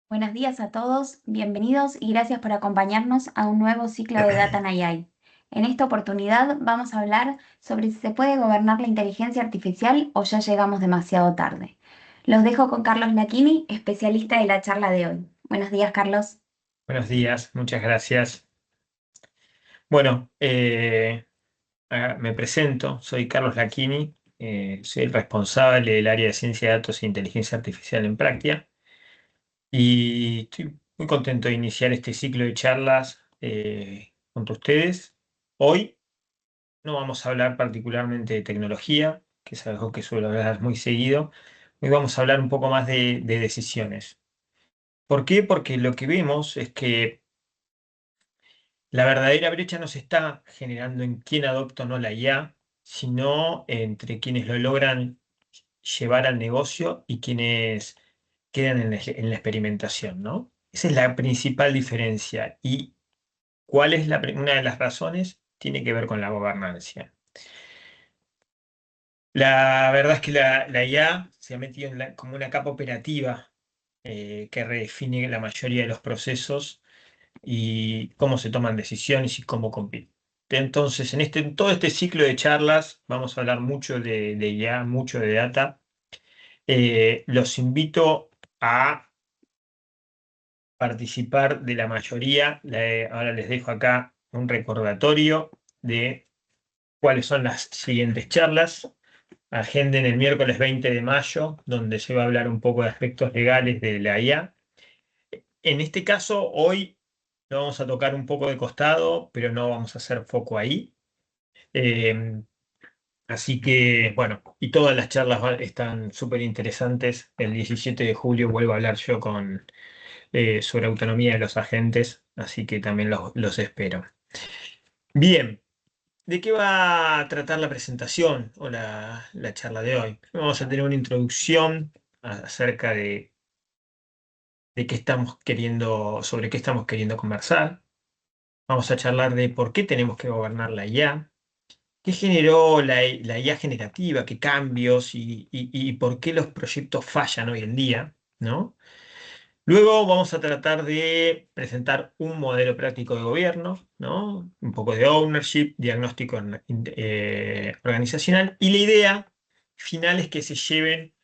Buenos días a todos, bienvenidos y gracias por acompañarnos a un nuevo ciclo de Data and AI. En esta oportunidad vamos a hablar sobre si se puede gobernar la inteligencia artificial o ya llegamos demasiado tarde. Los dejo con Carlos Lacchini, especialista de la charla de hoy. Buenos días, Carlos. Buenos días, muchas gracias. Bueno, me presento, soy Carlos Lacchini, soy el responsable del área de ciencia de datos e inteligencia artificial en Praxia y estoy muy contento de iniciar este ciclo de charlas junto a ustedes. Hoy no vamos a hablar particularmente de tecnología, que es algo que suelo hablar muy seguido. Hoy vamos a hablar un poco más de decisiones. ¿Por qué? Porque lo que vemos es que la verdadera brecha no se está generando en quién adopta o no la IA, sino entre quienes lo logran llevar al negocio y quienes quedan en la experimentación, ¿no? Esa es la principal diferencia. ¿Y cuál es una de las razones? Tiene que ver con la gobernanza. La verdad es que la IA se ha metido como una capa operativa que redefine la mayoría de los procesos y cómo se toman decisiones y cómo compiten. Entonces, en todo este ciclo de charlas vamos a hablar mucho de IA, mucho de data. Los invito a participar de la mayoría. Ahora les dejo acá un recordatorio de cuáles son las siguientes charlas. Agenden el miércoles 20 de mayo, donde se va a hablar un poco de aspectos legales de la IA. En este caso, hoy lo vamos a tocar un poco de costado, pero no vamos a hacer foco ahí. Eh, Así que, bueno, y todas las charlas están súper interesantes. El 17 de julio vuelvo a hablar yo sobre autonomía de los agentes, así que también los espero. Bien, ¿de qué va a tratar la presentación o la charla de hoy? Vamos a tener una introducción acerca de qué estamos queriendo, sobre qué estamos queriendo conversar. Vamos a charlar de por qué tenemos que gobernar la IA. ¿Qué generó la IA generativa? ¿Qué cambios y por qué los proyectos fallan hoy en día? ¿No? Luego vamos a tratar de presentar un modelo práctico de gobierno, ¿no? Un poco de ownership, diagnóstico organizacional y la idea final es que se lleven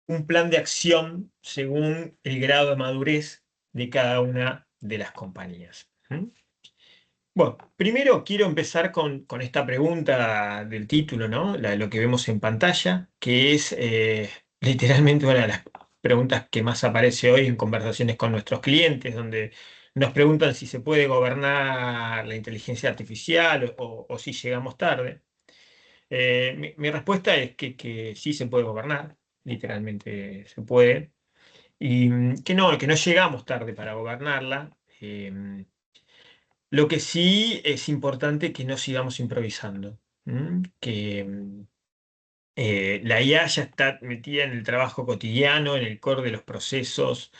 un plan de acción según el grado de madurez de cada una de las compañías. Bueno, primero quiero empezar con esta pregunta del título, ¿no? Lo que vemos en pantalla, que es literalmente una de las preguntas que más aparece hoy en conversaciones con nuestros clientes, donde nos preguntan si se puede gobernar la inteligencia artificial o si llegamos tarde. Mi respuesta es que sí se puede gobernar, literalmente se puede, y que no llegamos tarde para gobernarla. Lo que sí es importante que no sigamos improvisando, que la IA ya está metida en el trabajo cotidiano, en el core de los procesos,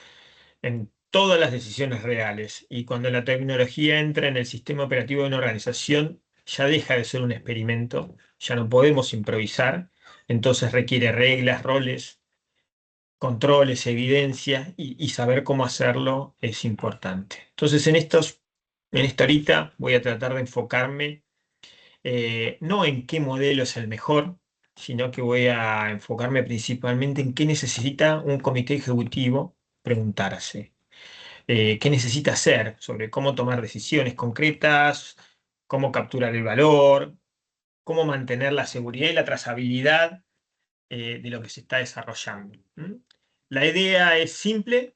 en todas las decisiones reales. Y cuando la tecnología entra en el sistema operativo de una organización, ya deja de ser un experimento, ya no podemos improvisar, entonces requiere reglas, roles, controles, evidencia y saber cómo hacerlo es importante. Entonces, en esta horita voy a tratar de enfocarme no en qué modelo es el mejor, sino que voy a enfocarme principalmente en qué necesita un comité ejecutivo preguntarse, qué necesita hacer sobre cómo tomar decisiones concretas, cómo capturar el valor, cómo mantener la seguridad y la trazabilidad de lo que se está desarrollando. La idea es simple,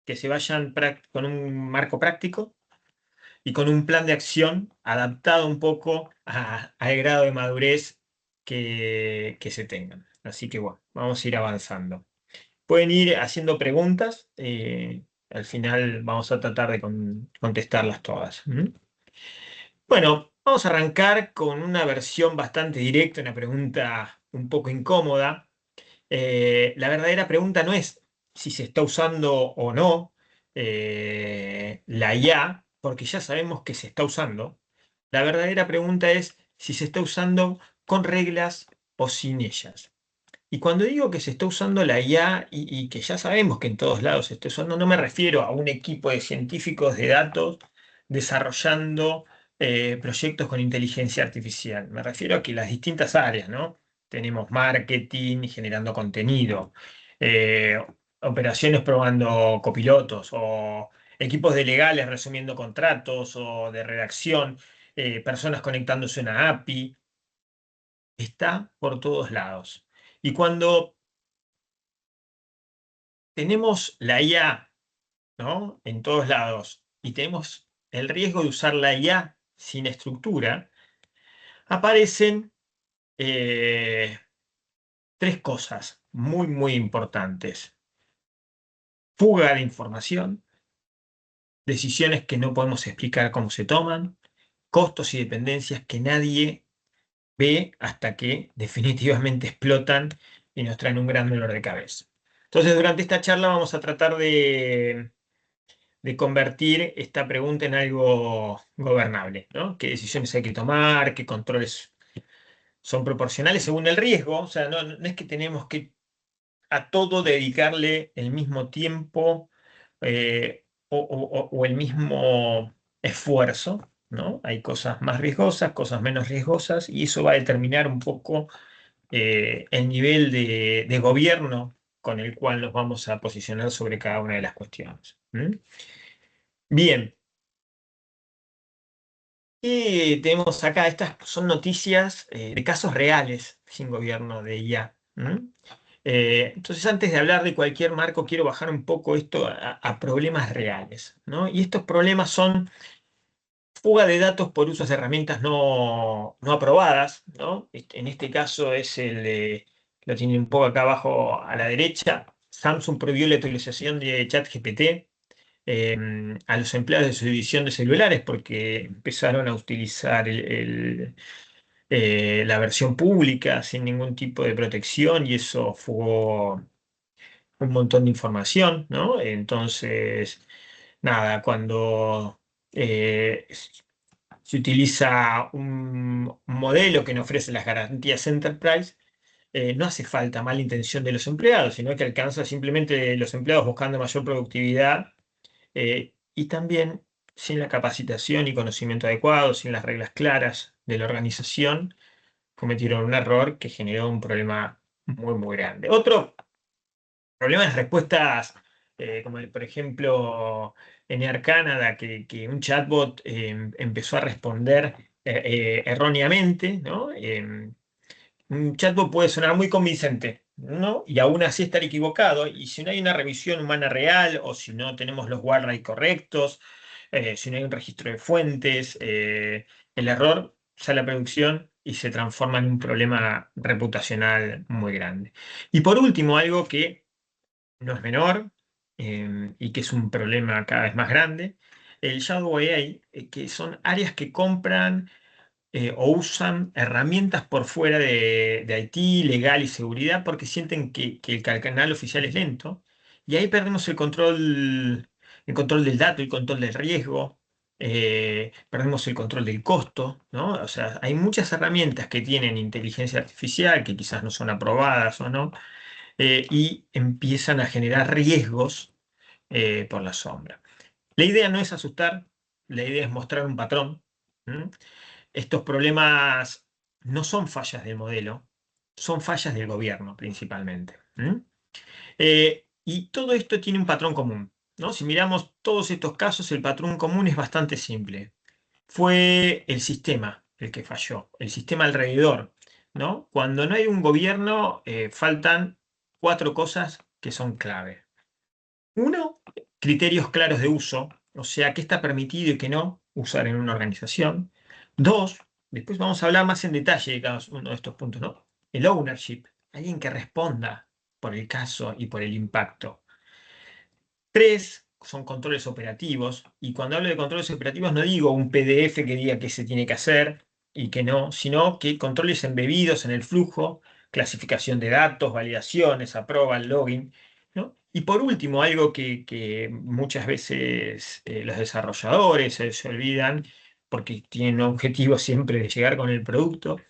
que se vayan con un marco práctico y con un plan de acción adaptado un poco al grado de madurez que se tengan. Así que bueno, vamos a ir avanzando. Pueden ir haciendo preguntas, al final vamos a tratar de contestarlas todas. Bueno, vamos a arrancar con una versión bastante directa, una pregunta un poco incómoda. La verdadera pregunta no es si se está usando o no la IA, porque ya sabemos que se está usando. La verdadera pregunta es si se está usando con reglas o sin ellas. Y cuando digo que se está usando la IA y que ya sabemos que en todos lados se está usando, no me refiero a un equipo de científicos de datos desarrollando proyectos con inteligencia artificial. Me refiero a que las distintas áreas, ¿no? Tenemos marketing generando contenido, eh, operaciones probando copilotos o equipos de legales resumiendo contratos o de redacción, personas conectándose a una API. Está por todos lados. Y cuando tenemos la IA, ¿no? En todos lados y tenemos el riesgo de usar la IA sin estructura, aparecen eh, tres cosas muy, muy importantes. Fuga de información, decisiones que no podemos explicar cómo se toman, costos y dependencias que nadie ve hasta que definitivamente explotan y nos traen un gran dolor de cabeza. Entonces, durante esta charla vamos a tratar de convertir esta pregunta en algo gobernable, ¿no? ¿Qué decisiones hay que tomar? ¿Qué controles son proporcionales según el riesgo? O sea, no es que tenemos que a todo dedicarle el mismo tiempo o el mismo esfuerzo, ¿no? Hay cosas más riesgosas, cosas menos riesgosas, y eso va a determinar un poco el nivel de gobierno con el cual nos vamos a posicionar sobre cada una de las cuestiones. ¿Mm? Bien, ¿qué tenemos acá? Estas son noticias de casos reales sin gobierno de IA. ¿Mm? Entonces, antes de hablar de cualquier marco, quiero bajar un poco esto a problemas reales, ¿no? Y estos problemas son fuga de datos por uso de herramientas no aprobadas, ¿no? En este caso es lo tienen un poco acá abajo a la derecha. Samsung prohibió la utilización de ChatGPT a los empleados de su división de celulares porque empezaron a utilizar la versión pública sin ningún tipo de protección y eso fue un montón de información, ¿no? Entonces, nada, cuando se utiliza un modelo que no ofrece las garantías Enterprise, no hace falta mala intención de los empleados, sino que alcanza simplemente los empleados buscando mayor productividad y también sin la capacitación y conocimiento adecuado, sin las reglas claras de la organización, cometieron un error que generó un problema muy, muy grande. Otro problema es respuestas, como por ejemplo en Air Canada, que un chatbot empezó a responder erróneamente, ¿no? Un chatbot puede sonar muy convincente, ¿no? Y aún así estar equivocado. Y si no hay una revisión humana real o si no tenemos los guardrails correctos, si no hay un registro de fuentes, el error sale a producción y se transforma en un problema reputacional muy grande. Y por último, algo que no es menor y que es un problema cada vez más grande, el Shadow AI, que son áreas que compran o usan herramientas por fuera de IT, legal y seguridad, porque sienten que el canal oficial es lento. Y ahí perdemos el control del dato, el control del riesgo, perdemos el control del costo, ¿no? O sea, hay muchas herramientas que tienen inteligencia artificial, que quizás no son aprobadas o no, y empiezan a generar riesgos por la sombra. La idea no es asustar, la idea es mostrar un patrón. ¿M? Estos problemas no son fallas del modelo, son fallas del gobierno principalmente. ¿M? Y todo esto tiene un patrón común, ¿no? Si miramos todos estos casos, el patrón común es bastante simple. Fue el sistema el que falló, el sistema alrededor, ¿no? Cuando no hay un gobierno, faltan cuatro cosas que son clave. Uno, criterios claros de uso, o sea, qué está permitido y qué no usar en una organización. Dos, después vamos a hablar más en detalle de cada uno de estos puntos, ¿no? El ownership, alguien que responda por el caso y por el impacto. Tres, son controles operativos, y cuando hablo de controles operativos no digo un PDF que diga qué se tiene que hacer y qué no, sino que controles embebidos en el flujo, clasificación de datos, validaciones, approval, login, ¿no? Y por último, algo que muchas veces los desarrolladores se olvidan porque tienen un objetivo siempre de llegar con el producto,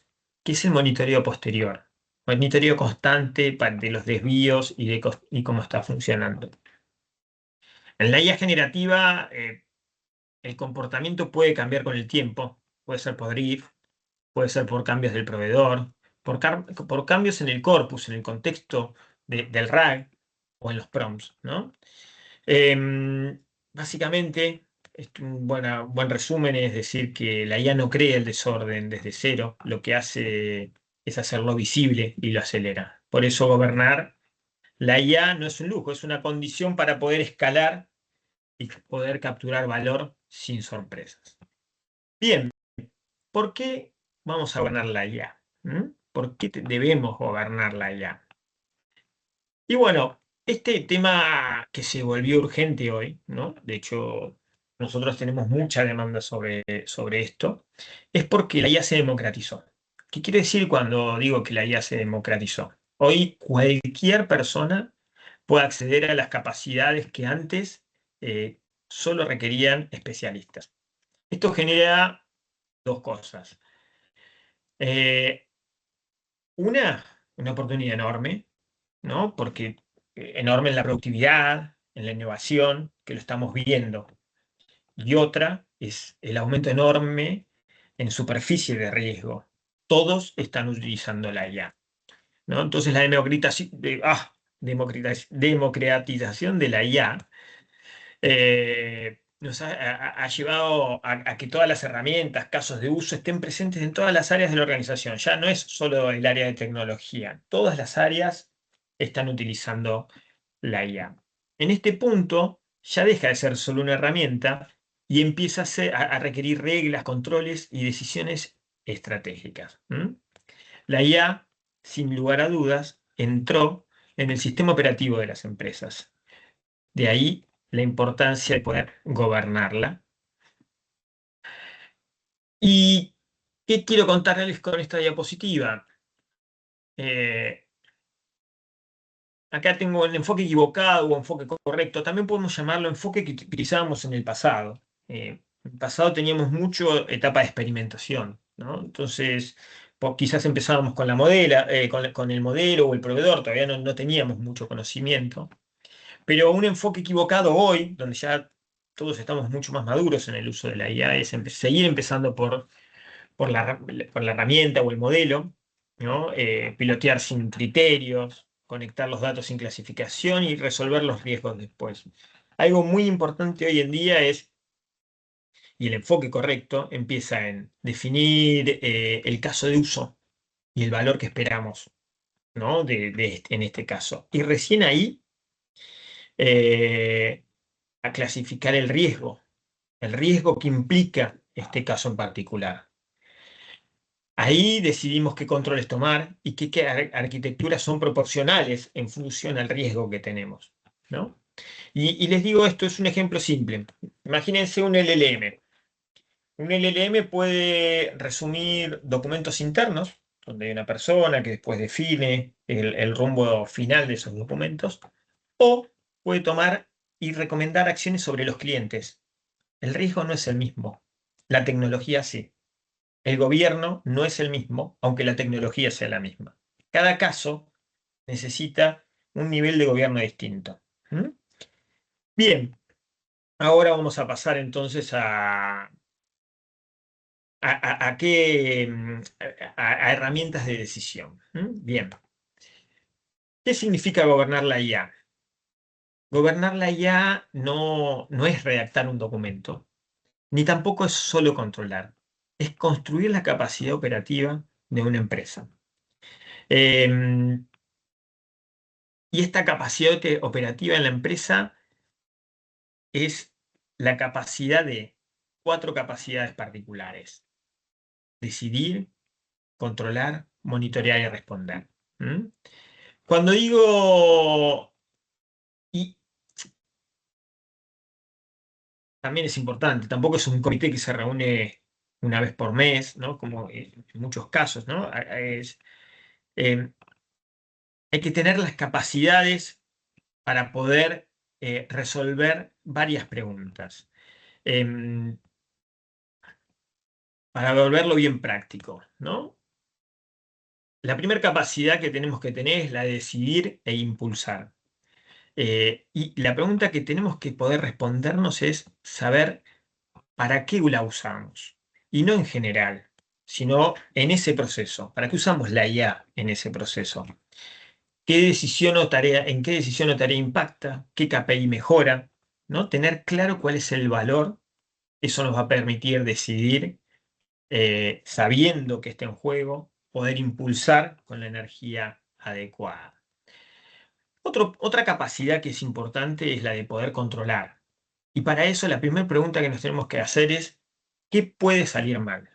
que es el monitoreo posterior. monitoreo constante de los desvíos y cómo está funcionando. En la IA generativa, el comportamiento puede cambiar con el tiempo, puede ser por drift, puede ser por cambios del proveedor, por cambios en el corpus, en el contexto del RAG o en los prompts, ¿no? Básicamente, un buen resumen es decir que la IA no crea el desorden desde cero, lo que hace es hacerlo visible y lo acelera. Por eso gobernar la IA no es un lujo, es una condición para poder escalar y poder capturar valor sin sorpresas. Bien, ¿por qué vamos a gobernar la IA? ¿Por qué debemos gobernar la IA? Y bueno, este tema que se volvió urgente hoy, ¿no? De hecho, nosotros tenemos mucha demanda sobre esto, es porque la IA se democratizó. ¿Qué quiere decir cuando digo que la IA se democratizó? Hoy cualquier persona puede acceder a las capacidades que antes solo requerían especialistas. Esto genera dos cosas. Eh, una oportunidad enorme, ¿no? Porque enorme en la productividad, en la innovación, que lo estamos viendo. Y otra es el aumento enorme en superficie de riesgo. Todos están utilizando la IA, ¿no? Entonces la democratización de la IA nos ha llevado a que todas las herramientas, casos de uso estén presentes en todas las áreas de la organización. Ya no es solo el área de tecnología, todas las áreas están utilizando la IA. En este punto ya deja de ser solo una herramienta y empieza a requerir reglas, controles y decisiones estratégicas. La IA, sin lugar a dudas, entró en el sistema operativo de las empresas. De ahí la importancia de poder gobernarla. ¿Y qué quiero contarles con esta diapositiva? Eh, Acá tengo el enfoque equivocado o enfoque correcto. También podemos llamarlo enfoque que utilizábamos en el pasado. En el pasado teníamos mucho etapa de experimentación, ¿no? Entonces, quizás empezábamos con la modela, con el modelo o el proveedor, todavía no teníamos mucho conocimiento. Pero un enfoque equivocado hoy, donde ya todos estamos mucho más maduros en el uso de la IA, es seguir empezando por la herramienta o el modelo, ¿no? Pilotear sin criterios, conectar los datos sin clasificación y resolver los riesgos después. Algo muy importante hoy en día y el enfoque correcto empieza en definir el caso de uso y el valor que esperamos, ¿no? En este caso. Y recién ahí eh, a clasificar el riesgo que implica este caso en particular. Ahí decidimos qué controles tomar y qué arquitecturas son proporcionales en función al riesgo que tenemos, ¿no? Y les digo, esto es un ejemplo simple. Imagínense un LLM. Un LLM puede resumir documentos internos, donde hay una persona que después define el rumbo final de esos documentos, o puede tomar y recomendar acciones sobre los clientes. El riesgo no es el mismo. La tecnología sí. El gobierno no es el mismo, aunque la tecnología sea la misma. Cada caso necesita un nivel de gobierno distinto. ¿Mm? Bien, ahora vamos a pasar entonces a qué, a herramientas de decisión. Bien, ¿qué significa gobernar la IA? Gobernar la IA no es redactar un documento, ni tampoco es solo controlar, es construir la capacidad operativa de una empresa. Em, y esta capacidad operativa en la empresa es la capacidad de cuatro capacidades particulares: decidir, controlar, monitorear y responder. ¿Mm? Cuando digo, y también es importante, tampoco es un comité que se reúne una vez por mes, ¿no? Como en muchos casos, ¿no? Eh, hay que tener las capacidades para poder resolver varias preguntas. Em, para volverlo bien práctico, ¿no? la primera capacidad que tenemos que tener es la de decidir e impulsar. Y la pregunta que tenemos que poder respondernos es saber para qué la usamos. Y no en general, sino en ese proceso. ¿Para qué usamos la IA en ese proceso? ¿Qué decisión o tarea, en qué decisión o tarea impacta? ¿Qué KPI mejora? ¿No? Tener claro cuál es el valor, eso nos va a permitir decidir, sabiendo que está en juego, poder impulsar con la energía adecuada. Otra capacidad que es importante es la de poder controlar. Y para eso la primera pregunta que nos tenemos que hacer es, ¿qué puede salir mal?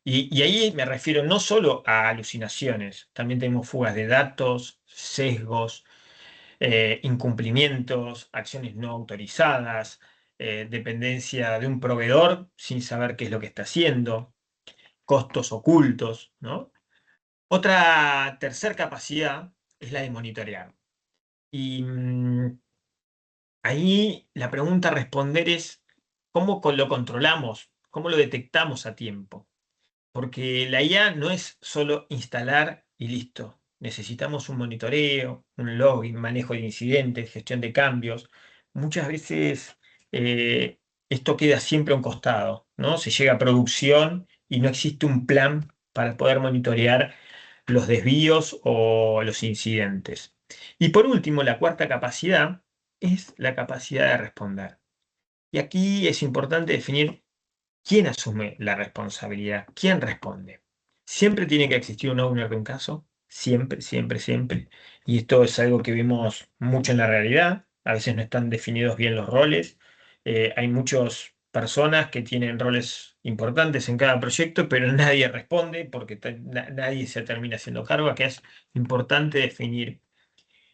Y ahí me refiero no solo a alucinaciones, también tenemos fugas de datos, sesgos, incumplimientos, acciones no autorizadas, dependencia de un proveedor sin saber qué es lo que está haciendo, costos ocultos, ¿no? Otra tercera capacidad es la de monitorear. Y ahí la pregunta a responder es, ¿cómo lo controlamos? ¿Cómo lo detectamos a tiempo? Porque la IA no es solo instalar y listo. Necesitamos un monitoreo, un login, manejo de incidentes, gestión de cambios. Muchas veces esto queda siempre a un costado, ¿no? Se llega a producción y no existe un plan para poder monitorear los desvíos o los incidentes. Y por último, la cuarta capacidad es la capacidad de responder. Y aquí es importante definir quién asume la responsabilidad, quién responde. Siempre tiene que existir un owner de un caso, siempre, siempre, siempre. Y esto es algo que vemos mucho en la realidad. A veces no están definidos bien los roles. Hay muchas personas que tienen roles importantes en cada proyecto, pero nadie responde porque nadie se termina haciendo cargo, que es importante definir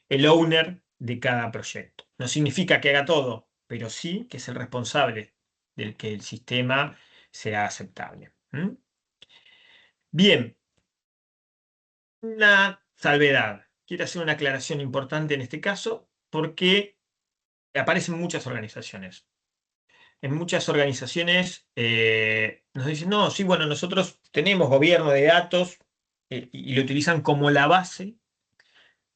el owner de cada proyecto. No significa que haga todo, pero sí que es el responsable del que el sistema sea aceptable. ¿Mm? Bien, una salvedad. Quiero hacer una aclaración importante en este caso porque aparecen muchas organizaciones. En muchas organizaciones nos dicen, no, sí, bueno, nosotros tenemos gobierno de datos y lo utilizan como la base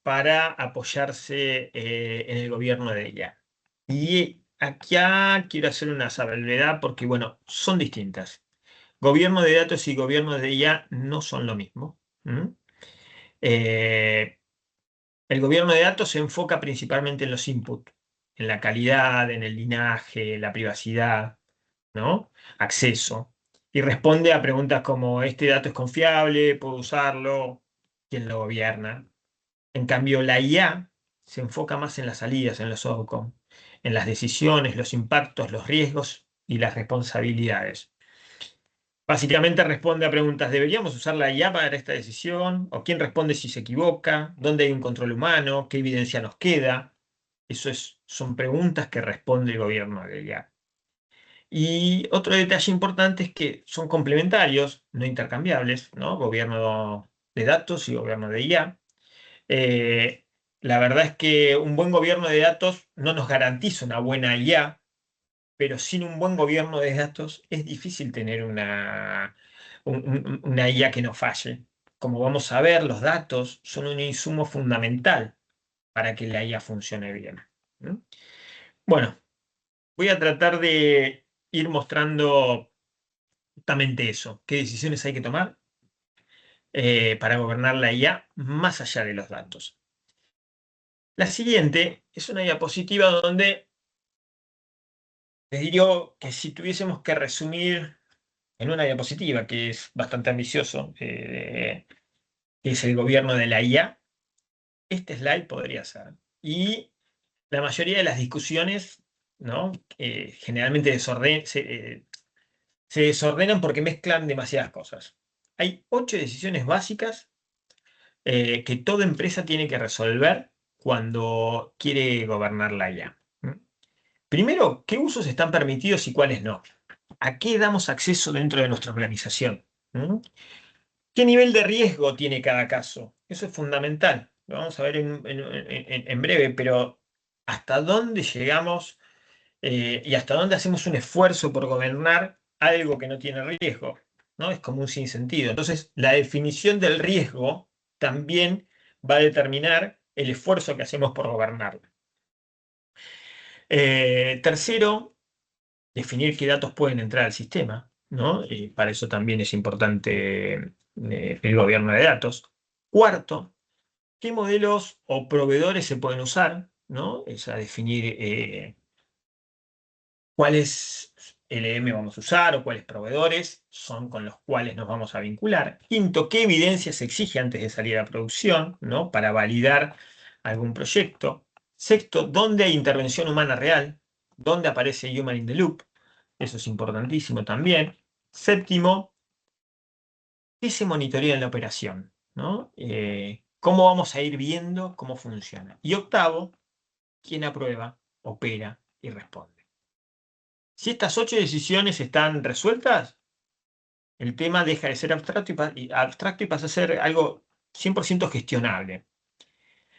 para apoyarse en el gobierno de ella. Y acá quiero hacer una salvedad porque, bueno, son distintas. Gobierno de datos y gobierno de IA no son lo mismo. ¿Mm? Eh, el gobierno de datos se enfoca principalmente en los inputs, en la calidad, en el linaje, la privacidad, ¿no? Acceso. Y responde a preguntas como, ¿este dato es confiable? ¿Puedo usarlo? ¿Quién lo gobierna? En cambio, la IA se enfoca más en las salidas, en los outcomes, en las decisiones, los impactos, los riesgos y las responsabilidades. Básicamente responde a preguntas, ¿deberíamos usar la IA para esta decisión? ¿O quién responde si se equivoca? ¿Dónde hay un control humano? ¿Qué evidencia nos queda? Son preguntas que responde el gobierno de IA. Y otro detalle importante es que son complementarios, no intercambiables, ¿no? Gobierno de datos y gobierno de IA. Eh, la verdad es que un buen gobierno de datos no nos garantiza una buena IA, pero sin un buen gobierno de datos es difícil tener una IA que no falle. Como vamos a ver, los datos son un insumo fundamental para que la IA funcione bien. ¿Mm? Bueno, voy a tratar de ir mostrando justamente eso, qué decisiones hay que tomar para gobernar la IA más allá de los datos. La siguiente es una diapositiva donde les digo que si tuviésemos que resumir en una diapositiva, que es bastante ambicioso, que es el gobierno de la IA, este slide podría ser. Y la mayoría de las discusiones, ¿no? Generalmente se desordenan porque mezclan demasiadas cosas. Hay 8 decisiones básicas que toda empresa tiene que resolver cuando quiere gobernar la IA. ¿Mm? Primero, ¿qué usos están permitidos y cuáles no? ¿A qué damos acceso dentro de nuestra organización? ¿Mm? ¿Qué nivel de riesgo tiene cada caso? Eso es fundamental. Lo vamos a ver en breve, pero ¿hasta dónde llegamos y hasta dónde hacemos un esfuerzo por gobernar algo que no tiene riesgo? ¿No? Es como un sinsentido. Entonces, la definición del riesgo también va a determinar el esfuerzo que hacemos por gobernarla. Tercero, definir qué datos pueden entrar al sistema, ¿no? Para eso también es importante el gobierno de datos. Cuarto, qué modelos o proveedores se pueden usar, ¿no? Es a definir cuáles LM vamos a usar o cuáles proveedores son con los cuales nos vamos a vincular. Quinto, qué evidencia se exige antes de salir a producción, ¿no? Para validar algún proyecto. Sexto, dónde hay intervención humana real, dónde aparece Human in the Loop. Eso es importantísimo también. Séptimo, ¿qué se monitorea en la operación? ¿No? ¿Cómo vamos a ir viendo cómo funciona? Y octavo, ¿quién aprueba, opera y responde? Si estas 8 decisiones están resueltas, el tema deja de ser abstracto y pasa a ser algo 100% gestionable.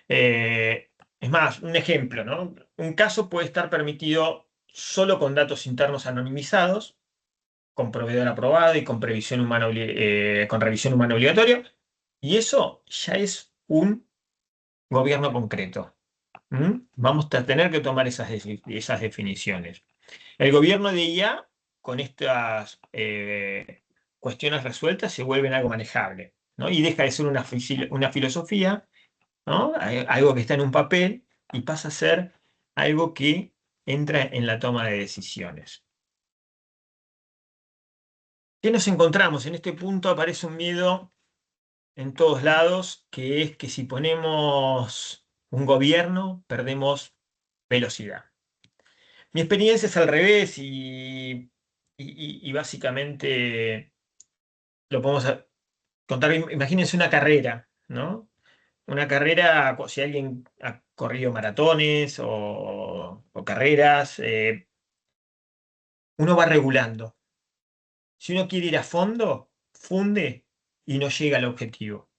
Es más, un ejemplo, ¿no? Un caso puede estar permitido solo con datos internos anonimizados, con proveedor aprobado y con con revisión humana obligatoria, y eso ya es un gobierno concreto. Vamos a tener que tomar esas definiciones. El gobierno de IA, con estas cuestiones resueltas, se vuelve en algo manejable, ¿no? Y deja de ser una filosofía, ¿no? Algo que está en un papel y pasa a ser algo que entra en la toma de decisiones. ¿Qué nos encontramos? En este punto aparece un miedo en todos lados, que es que si ponemos un gobierno, perdemos velocidad. Mi experiencia es al revés y básicamente lo podemos contar. Imagínense una carrera, ¿no? Una carrera, si alguien ha corrido maratones o carreras, uno va regulando. Si uno quiere ir a fondo, funde y no llega al objetivo.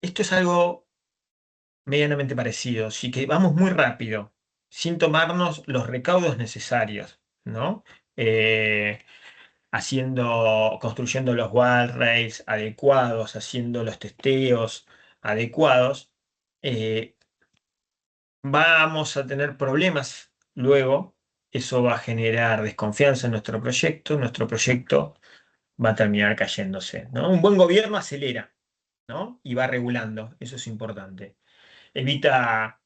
Esto es algo medianamente parecido. Si que vamos muy rápido, sin tomarnos los recaudos necesarios, ¿no? Eh, construyendo los guardrails adecuados, haciendo los testeos adecuados, eh, vamos a tener problemas luego. Eso va a generar desconfianza en nuestro proyecto va a terminar cayéndose, ¿no? Un buen gobierno acelera, ¿no? Y va regulando, eso es importante. Evita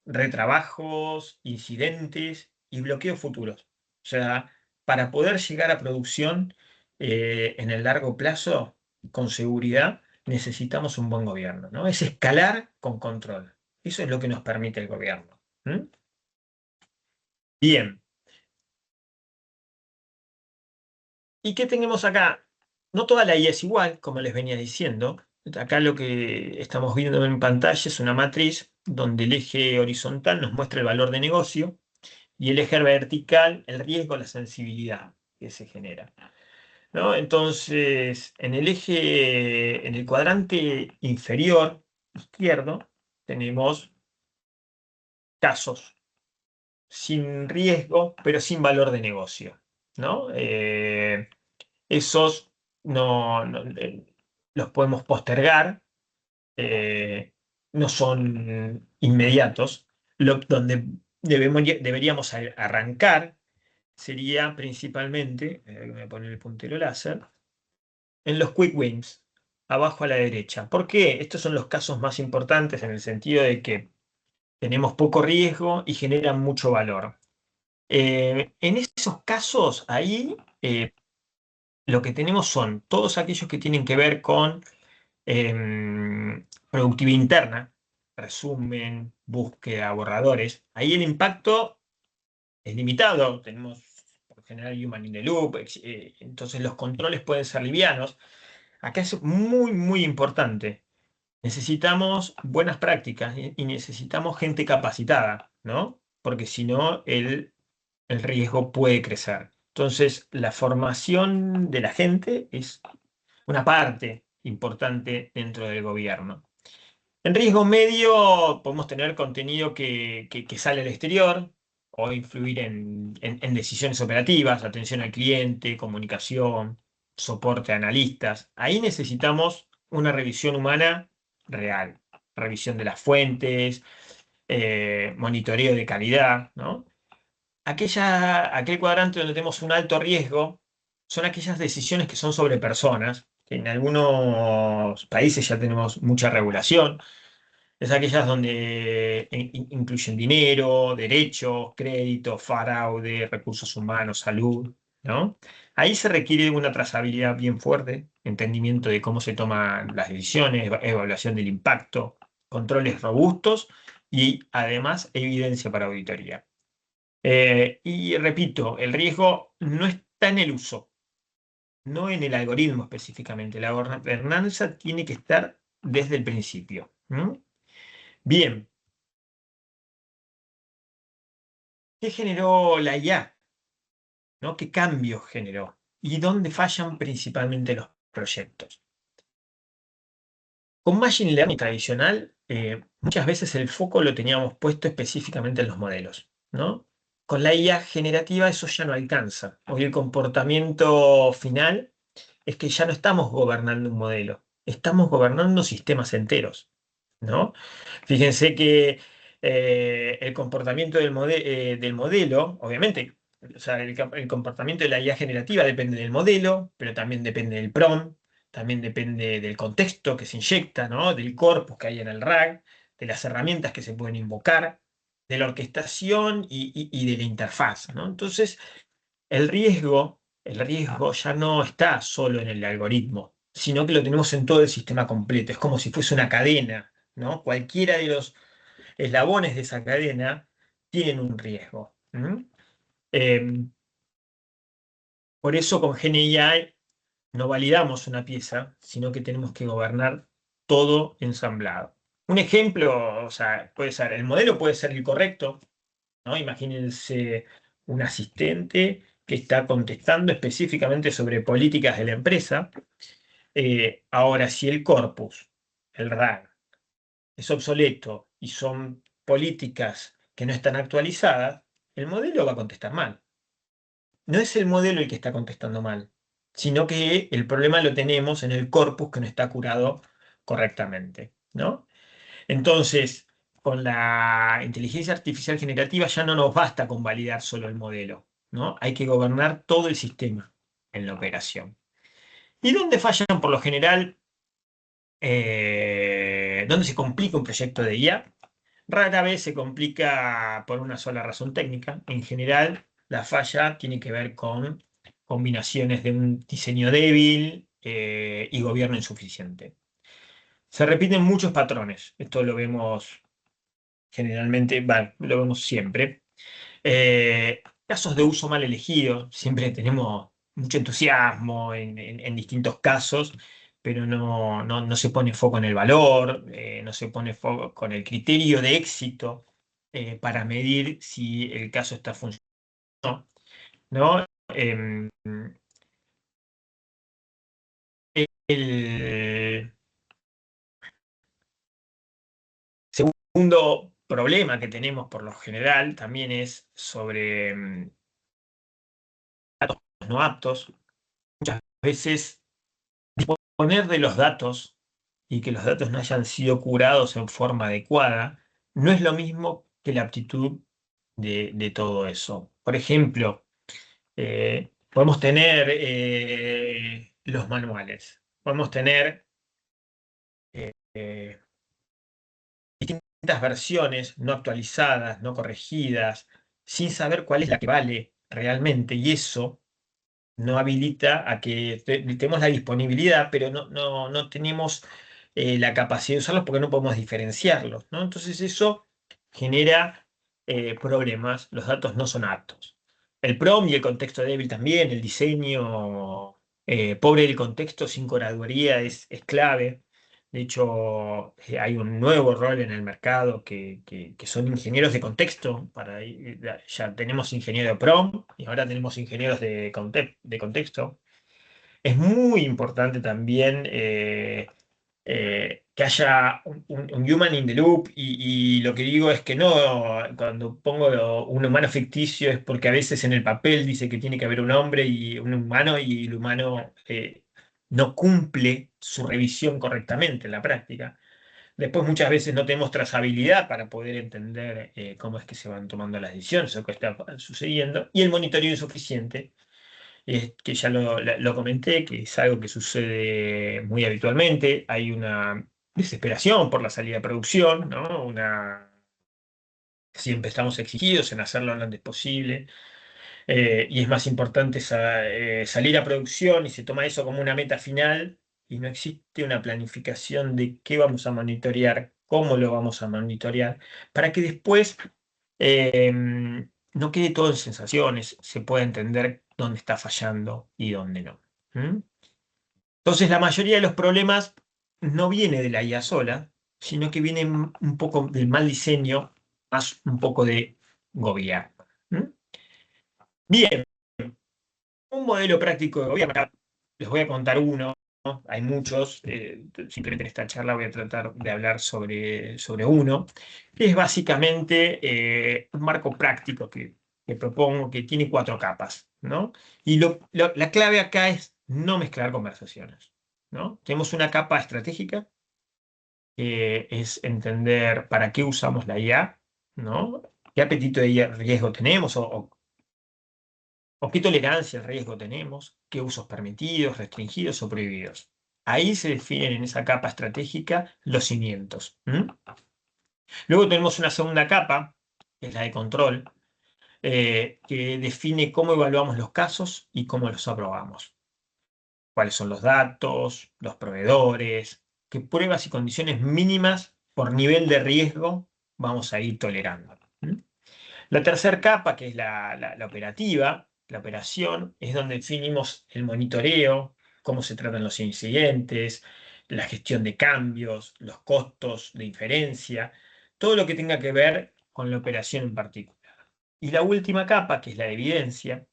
retrabajos, incidentes y bloqueos futuros. O sea, para poder llegar a producción en el largo plazo, con seguridad, necesitamos un buen gobierno, ¿no? Es escalar con control. Eso es lo que nos permite el gobierno. ¿Mm? Bien. ¿Y qué tenemos acá? No toda la IA es igual, como les venía diciendo. Acá lo que estamos viendo en pantalla es una matriz donde el eje horizontal nos muestra el valor de negocio y el eje vertical, el riesgo, la sensibilidad que se genera, ¿no? Entonces, en el cuadrante inferior izquierdo, tenemos casos sin riesgo, pero sin valor de negocio, ¿no? Esos no, los podemos postergar, eh, no son inmediatos. Donde deberíamos arrancar sería principalmente, voy a poner el puntero láser, en los quick wins, abajo a la derecha. ¿Por qué? Estos son los casos más importantes en el sentido de que tenemos poco riesgo y generan mucho valor. En esos casos, ahí lo que tenemos son todos aquellos que tienen que ver con productividad interna, resumen, búsqueda, borradores. Ahí el impacto es limitado, tenemos por general Human in the Loop, entonces los controles pueden ser livianos. Acá es muy, muy importante. Necesitamos buenas prácticas y necesitamos gente capacitada, ¿no? Porque si no, el riesgo puede crecer. Entonces, la formación de la gente es una parte importante dentro del gobierno. En riesgo medio podemos tener contenido que sale al exterior o influir en decisiones operativas, atención al cliente, comunicación, soporte a analistas. Ahí necesitamos una revisión humana real. Revisión de las fuentes, monitoreo de calidad, ¿no? Aquel cuadrante donde tenemos un alto riesgo son aquellas decisiones que son sobre personas, que en algunos países ya tenemos mucha regulación, es aquellas donde incluyen dinero, derechos, crédito, fraude, recursos humanos, salud, ¿no? Ahí se requiere una trazabilidad bien fuerte, entendimiento de cómo se toman las decisiones, evaluación del impacto, controles robustos y además evidencia para auditoría. Y repito, el riesgo no está en el uso, no en el algoritmo específicamente. La gobernanza tiene que estar desde el principio. Bien, ¿qué generó la IA? ¿No? ¿Qué cambios generó? ¿Y dónde fallan principalmente los proyectos? Con Machine Learning tradicional, muchas veces el foco lo teníamos puesto específicamente en los modelos, ¿no? Con la IA generativa eso ya no alcanza. Hoy el comportamiento final es que ya no estamos gobernando un modelo, estamos gobernando sistemas enteros, ¿no? Fíjense que el comportamiento del modelo, obviamente, o sea, el comportamiento de la IA generativa depende del modelo, pero también depende del prompt, también depende del contexto que se inyecta, ¿no? Del corpus que hay en el RAG, de las herramientas que se pueden invocar, de la orquestación y de la interfaz, ¿no? Entonces, el riesgo ya no está solo en el algoritmo, sino que lo tenemos en todo el sistema completo. Es como si fuese una cadena, ¿no? Cualquiera de los eslabones de esa cadena tienen un riesgo. Eh, por eso con GenAI no validamos una pieza, sino que tenemos que gobernar todo ensamblado. Un ejemplo, o sea, puede ser, el modelo puede ser el correcto, ¿no? Imagínense un asistente que está contestando específicamente sobre políticas de la empresa. Ahora, si el corpus, el RAG, es obsoleto y son políticas que no están actualizadas, el modelo va a contestar mal. No es el modelo el que está contestando mal, sino que el problema lo tenemos en el corpus que no está curado correctamente, ¿no? Entonces, con la inteligencia artificial generativa ya no nos basta con validar solo el modelo, ¿no? Hay que gobernar todo el sistema en la operación. ¿Y dónde fallan por lo general? ¿Dónde se complica un proyecto de IA? Rara vez se complica por una sola razón técnica. En general, la falla tiene que ver con combinaciones de un diseño débil y gobierno insuficiente. Se repiten muchos patrones. Esto lo vemos generalmente, lo vemos siempre. Casos de uso mal elegido, siempre tenemos mucho entusiasmo en distintos casos, pero no se pone foco en el valor, no se pone foco con el criterio de éxito para medir si el caso está funcionando, ¿no? El segundo problema que tenemos por lo general también es sobre datos no aptos. Muchas veces disponer de los datos y que los datos no hayan sido curados en forma adecuada no es lo mismo que la aptitud de todo eso. Por ejemplo, podemos tener los manuales, podemos tener eh, distintas versiones no actualizadas, no corregidas, sin saber cuál es la que vale realmente, y eso no habilita a que tenemos la disponibilidad, pero no tenemos la capacidad de usarlos porque no podemos diferenciarlos, ¿no? Entonces eso genera problemas, los datos no son aptos. El prompt y el contexto débil también, el diseño pobre del contexto sin curaduría es clave. De hecho, hay un nuevo rol en el mercado que son ingenieros de contexto. Ya tenemos ingeniero de prompt y ahora tenemos ingenieros de contexto. Es muy importante también que haya un human in the loop y lo que digo es que no, cuando pongo un humano ficticio es porque a veces en el papel dice que tiene que haber un hombre y un humano y el humano no cumple su revisión correctamente en la práctica. Después muchas veces no tenemos trazabilidad para poder entender cómo es que se van tomando las decisiones o qué está sucediendo. Y el monitoreo insuficiente, que ya lo comenté, que es algo que sucede muy habitualmente. Hay una desesperación por la salida de producción, ¿no? Siempre estamos exigidos en hacerlo lo antes posible. Y es más importante salir a producción y se toma eso como una meta final y no existe una planificación de qué vamos a monitorear, cómo lo vamos a monitorear, para que después no quede todo en sensaciones, se pueda entender dónde está fallando y dónde no. ¿Mm? Entonces, la mayoría de los problemas no viene de la IA sola, sino que viene un poco del mal diseño, más un poco de gobierno. ¿Mm? Bien. Un modelo práctico de gobierno, les voy a contar uno, ¿no? Hay muchos, simplemente en esta charla voy a tratar de hablar sobre uno, que es básicamente un marco práctico que propongo, que tiene 4 capas, ¿no? Y la clave acá es no mezclar conversaciones, ¿no? Tenemos una capa estratégica, que es entender para qué usamos la IA, ¿no? ¿Qué apetito de riesgo tenemos o qué tolerancia al riesgo tenemos, qué usos permitidos, restringidos o prohibidos? Ahí se definen en esa capa estratégica los cimientos. Luego tenemos una segunda capa, que es la de control, que define cómo evaluamos los casos y cómo los aprobamos. Cuáles son los datos, los proveedores, qué pruebas y condiciones mínimas por nivel de riesgo vamos a ir tolerando. La tercera capa, que es la operativa, la operación, es donde definimos el monitoreo, cómo se tratan los incidentes, la gestión de cambios, los costos de inferencia, todo lo que tenga que ver con la operación en particular. Y la última capa, que es la de evidencia,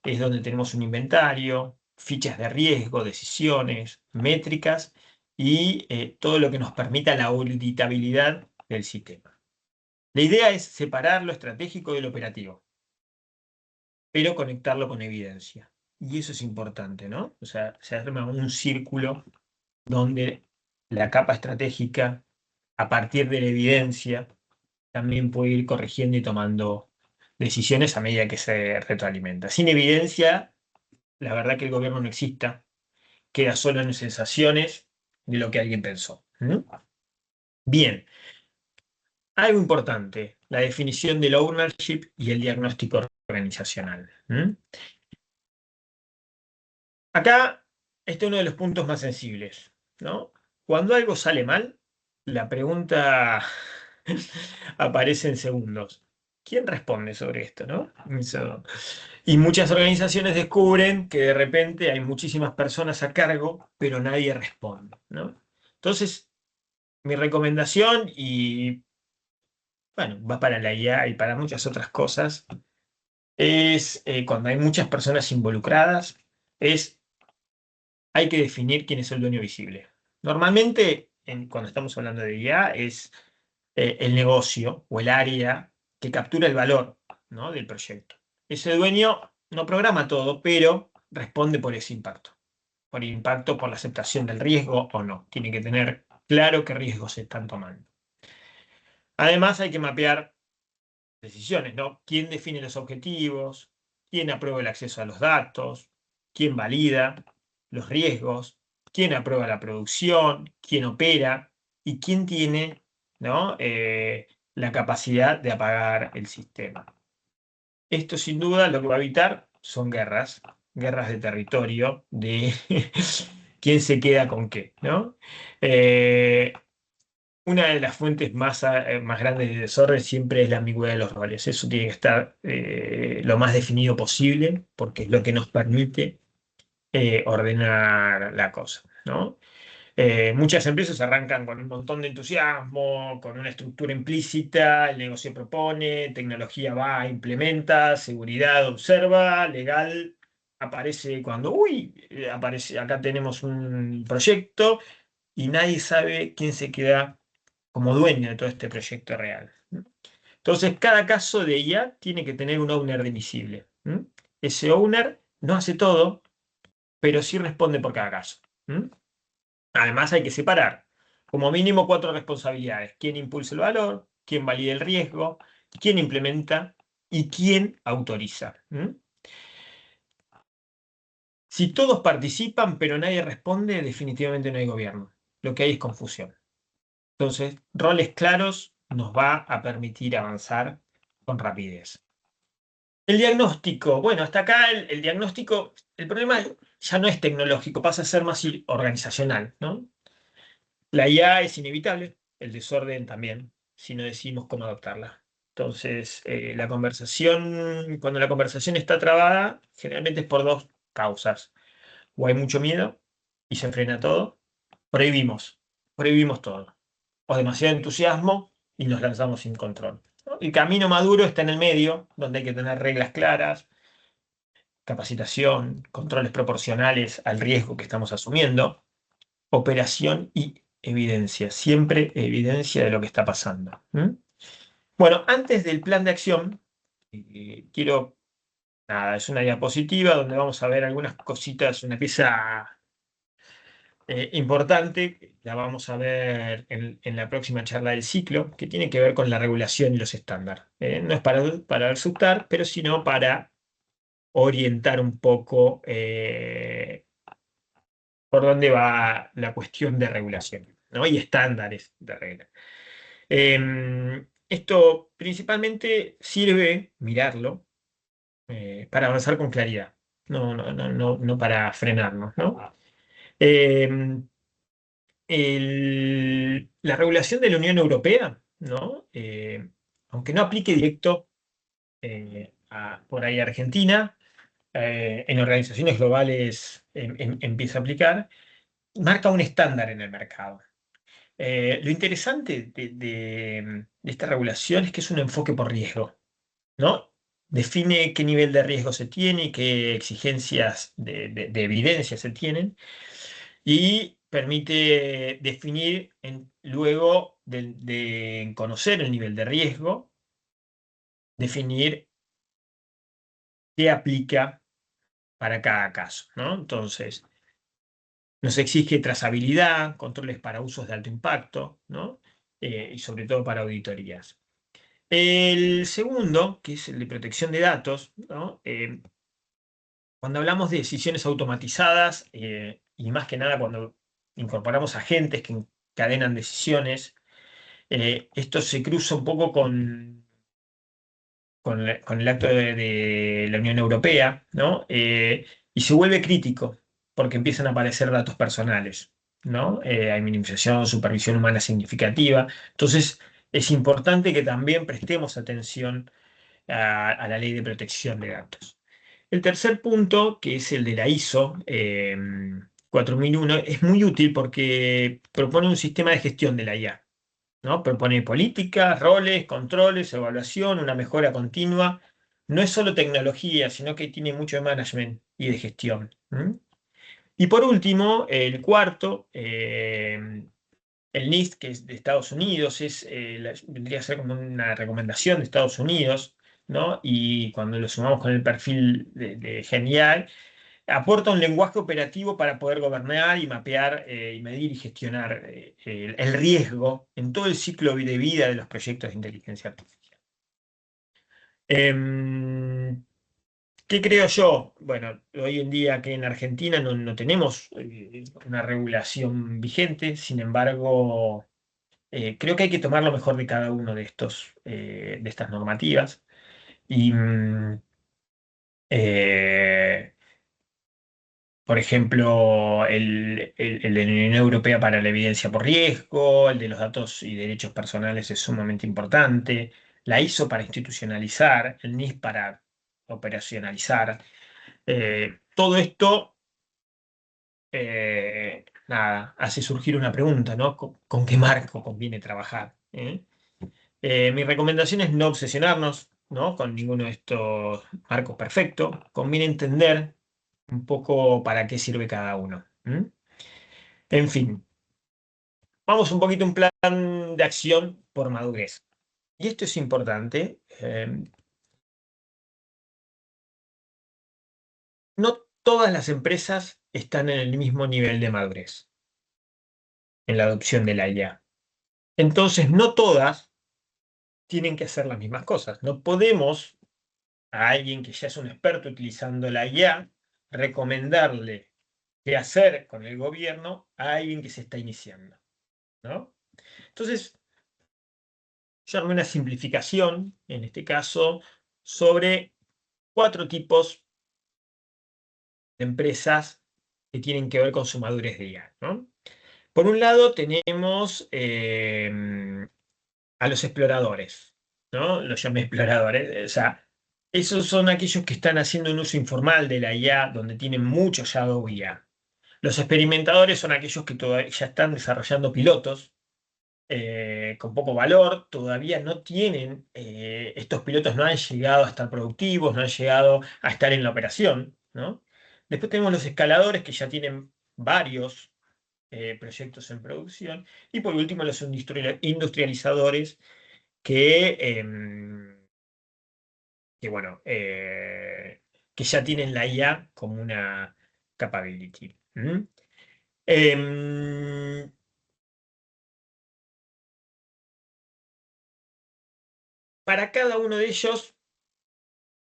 es donde tenemos un inventario, fichas de riesgo, decisiones, métricas y todo lo que nos permita la auditabilidad del sistema. La idea es separar lo estratégico del operativo, pero conectarlo con evidencia. Y eso es importante, ¿no? O sea, se arma un círculo donde la capa estratégica, a partir de la evidencia, también puede ir corrigiendo y tomando decisiones a medida que se retroalimenta. Sin evidencia, la verdad que el gobierno no exista, queda solo en sensaciones de lo que alguien pensó. Bien, algo importante, la definición del ownership y el diagnóstico organizacional. Acá está uno de los puntos más sensibles, ¿no? Cuando algo sale mal, la pregunta aparece en segundos. ¿Quién responde sobre esto, no? Y muchas organizaciones descubren que de repente hay muchísimas personas a cargo, pero nadie responde, ¿no? Entonces, mi recomendación, y bueno, va para la IA y para muchas otras cosas, es cuando hay muchas personas involucradas, es hay que definir quién es el dueño visible. Normalmente, cuando estamos hablando de IA, es el negocio o el área que captura el valor, ¿no?, del proyecto. Ese dueño no programa todo, pero responde por ese impacto. Por el impacto, por la aceptación del riesgo o no. Tiene que tener claro qué riesgos se están tomando. Además, hay que mapear decisiones, ¿no? ¿Quién define los objetivos? ¿Quién aprueba el acceso a los datos? ¿Quién valida los riesgos? ¿Quién aprueba la producción? ¿Quién opera? ¿Y quién tiene, ¿no?, la capacidad de apagar el sistema? Esto sin duda lo que va a evitar son guerras de territorio, de quién se queda con qué, ¿no? Eh, una de las fuentes más grandes de desorden siempre es la ambigüedad de los roles. Eso tiene que estar lo más definido posible, porque es lo que nos permite ordenar la cosa, ¿no? Muchas empresas arrancan con un montón de entusiasmo, con una estructura implícita, el negocio propone, tecnología va, implementa, seguridad observa, legal aparece cuando, uy, aparece, acá tenemos un proyecto y nadie sabe quién se queda como dueño de todo este proyecto real. Entonces, cada caso de IA tiene que tener un owner divisible. Ese owner no hace todo, pero sí responde por cada caso. Además, hay que separar como mínimo 4 responsabilidades: quién impulsa el valor, quién valida el riesgo, quién implementa y quién autoriza. Si todos participan pero nadie responde, definitivamente no hay gobierno. Lo que hay es confusión. Entonces, roles claros nos va a permitir avanzar con rapidez. El diagnóstico, bueno, hasta acá el diagnóstico, el problema ya no es tecnológico, pasa a ser más organizacional, ¿no? La IA es inevitable, el desorden también, si no decimos cómo adoptarla. Entonces, cuando la conversación está trabada, generalmente es por dos causas: o hay mucho miedo y se frena todo, prohibimos, prohibimos todo, o demasiado entusiasmo y nos lanzamos sin control, ¿no? El camino maduro está en el medio, donde hay que tener reglas claras, capacitación, controles proporcionales al riesgo que estamos asumiendo, operación y evidencia, siempre evidencia de lo que está pasando. Bueno, antes del plan de acción, nada, es una diapositiva donde vamos a ver algunas cositas, una pieza importante, la vamos a ver en la próxima charla del ciclo, que tiene que ver con la regulación y los estándares. No es para asustar, pero sino para orientar un poco por dónde va la cuestión de regulación, ¿no? Y estándares de regla. Esto principalmente sirve, mirarlo, para avanzar con claridad, no para frenarnos, ¿no? Em, la regulación de la Unión Europea, ¿no? Aunque no aplique directo por ahí a Argentina, en organizaciones globales empieza a aplicar, marca un estándar en el mercado. Lo interesante de esta regulación es que es un enfoque por riesgo, ¿no? Define qué nivel de riesgo se tiene y qué exigencias de evidencia se tienen, y permite definir, luego de conocer el nivel de riesgo, definir qué aplica para cada caso, ¿no? Entonces, nos exige trazabilidad, controles para usos de alto impacto, ¿no? Y sobre todo para auditorías. El segundo, que es el de protección de datos, ¿no? Cuando hablamos de decisiones automatizadas, y más que nada cuando incorporamos agentes que encadenan decisiones, esto se cruza un poco con el acto de la Unión Europea, ¿no? Y se vuelve crítico porque empiezan a aparecer datos personales, ¿no? Hay minimización, supervisión humana significativa. Entonces, es importante que también prestemos atención a la ley de protección de datos. El tercer punto, que es el de la ISO 4001, es muy útil porque propone un sistema de gestión de la IA, ¿no? Propone políticas, roles, controles, evaluación, una mejora continua. No es solo tecnología, sino que tiene mucho de management y de gestión. Y por último, el cuarto, el NIST, que es de Estados Unidos, vendría a ser como una recomendación de Estados Unidos, ¿no? Y cuando lo sumamos con el perfil de Genial, aporta un lenguaje operativo para poder gobernar y mapear, y medir y gestionar el riesgo en todo el ciclo de vida de los proyectos de inteligencia artificial. Em, ¿Qué creo yo? Bueno, hoy en día aquí en Argentina no tenemos una regulación vigente. Sin embargo, creo que hay que tomar lo mejor de cada uno de estas normativas. Y, eh, por ejemplo, el de la Unión Europea para la evidencia por riesgo, el de los datos y derechos personales es sumamente importante, la ISO para institucionalizar, el NIS para operacionalizar. Todo esto, nada, hace surgir una pregunta, ¿no? ¿Con qué marco conviene trabajar? Mi recomendación es no obsesionarnos, ¿no? Con ninguno de estos marcos perfectos. Conviene entender un poco para qué sirve cada uno. En fin, vamos un poquito a un plan de acción por madurez. Y esto es importante. No todas las empresas están en el mismo nivel de madurez. en la adopción de la IA. Entonces, no todas tienen que hacer las mismas cosas. No podemos a alguien que ya es un experto utilizando la IA recomendarle qué hacer con el gobierno a alguien que se está iniciando, ¿no? Entonces, yo armé una simplificación, en este caso, sobre 4 tipos de empresas que tienen que ver con su madurez de IA, ¿no? Por un lado tenemos a los exploradores, ¿no? Los llamé exploradores, o sea, esos son aquellos que están haciendo un uso informal de la IA, donde tienen mucho shadow IA. Los experimentadores son aquellos que todavía ya están desarrollando pilotos con poco valor, todavía no tienen, estos pilotos no han llegado a estar productivos, no han llegado a estar en la operación, ¿no? Después tenemos los escaladores que ya tienen varios proyectos en producción. Y por último, los industrializadores que, bueno, que ya tienen la IA como una capability. ¿Mm? Em, para cada uno de ellos